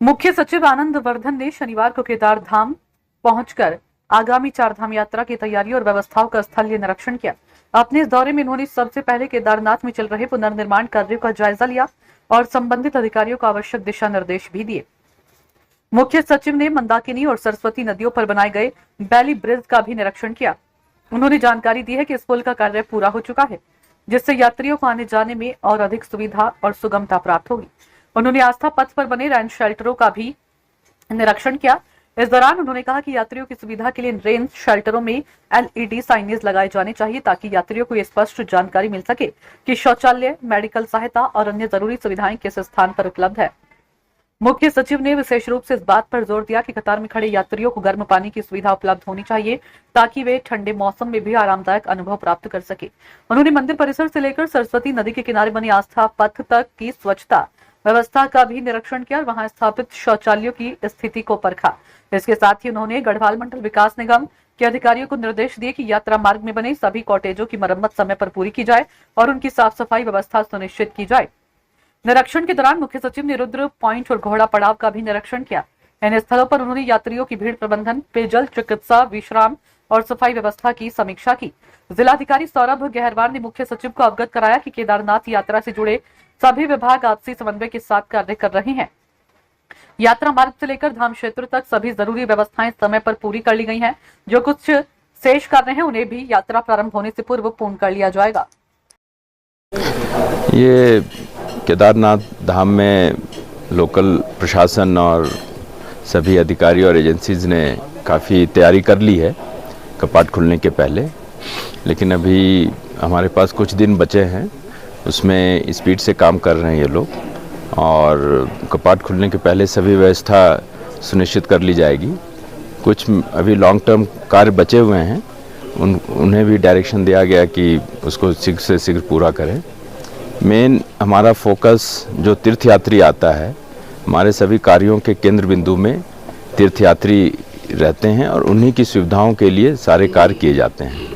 मुख्य सचिव आनंद वर्धन ने शनिवार को केदार धाम पहुंचकर आगामी चारधाम यात्रा की तैयारी और व्यवस्थाओं का स्थलीय निरीक्षण किया। अपने इस दौरे में उन्होंने सबसे पहले केदारनाथ में चल रहे पुनर्निर्माण कार्यों का जायजा लिया और संबंधित अधिकारियों को आवश्यक दिशा निर्देश भी दिए। मुख्य सचिव ने मंदाकिनी और सरस्वती नदियों पर बनाए गए बैली ब्रिज का भी निरीक्षण किया। उन्होंने जानकारी दी है कि इस पुल का कार्य पूरा हो चुका है, जिससे यात्रियों को आने जाने में और अधिक सुविधा और सुगमता प्राप्त होगी। उन्होंने आस्था पथ पर बने रेन शेल्टरों का भी निरीक्षण किया। इस दौरान उन्होंने कहा कि यात्रियों की सुविधा के लिए रेन शेल्टरों में LED साइनेज लगाए जाने चाहिए, ताकि यात्रियों को यह स्पष्ट जानकारी मिल सके कि शौचालय, मेडिकल सहायता और अन्य जरूरी सुविधाएं किस स्थान पर उपलब्ध है। मुख्य सचिव ने विशेष रूप से इस बात पर जोर दिया कि कतार में खड़े यात्रियों को गर्म पानी की सुविधा उपलब्ध होनी चाहिए, ताकि वे ठंडे मौसम में भी आरामदायक अनुभव प्राप्त कर सके। उन्होंने मंदिर परिसर से लेकर सरस्वती नदी के किनारे बनी आस्था पथ तक की स्वच्छता व्यवस्था का भी निरीक्षण किया और वहां स्थापित शौचालयों की स्थिति को परखा। इसके साथ ही उन्होंने गढ़वाल मंडल विकास निगम के अधिकारियों को निर्देश दिए कि यात्रा मार्ग में बने सभी कॉटेजों की मरम्मत समय पर पूरी की जाए और उनकी साफ सफाई व्यवस्था सुनिश्चित की जाए। निरीक्षण के दौरान मुख्य सचिव ने रुद्र पॉइंट और घोड़ा पड़ाव का भी निरीक्षण किया। इन स्थलों पर उन्होंने यात्रियों की भीड़ प्रबंधन, पेयजल, चिकित्सा, विश्राम और सफाई व्यवस्था की समीक्षा की। जिलाधिकारी सौरभ गहरवार ने मुख्य सचिव को अवगत कराया कि केदारनाथ यात्रा से जुड़े सभी विभाग आपसी समन्वय के साथ कार्य कर रहे हैं। यात्रा मार्ग से लेकर धाम क्षेत्र तक सभी जरूरी व्यवस्थाएं समय पर पूरी कर ली गई हैं। जो कुछ शेष कार्य हैं उन्हें भी यात्रा प्रारंभ होने से पूर्व पूर्ण कर लिया जाएगा। ये केदारनाथ धाम में लोकल प्रशासन और सभी अधिकारी और एजेंसीज ने काफ़ी तैयारी कर ली है कपाट खुलने के पहले, लेकिन अभी हमारे पास कुछ दिन बचे हैं, उसमें स्पीड से काम कर रहे हैं ये लोग और कपाट खुलने के पहले सभी व्यवस्था सुनिश्चित कर ली जाएगी। कुछ अभी लॉन्ग टर्म कार्य बचे हुए हैं, उन्हें भी डायरेक्शन दिया गया कि उसको शीघ्र से शीघ्र पूरा करें। मेन हमारा फोकस जो तीर्थयात्री आता है, हमारे सभी कार्यों के केंद्र बिंदु में तीर्थयात्री रहते हैं और उन्हीं की सुविधाओं के लिए सारे कार्य किए जाते हैं।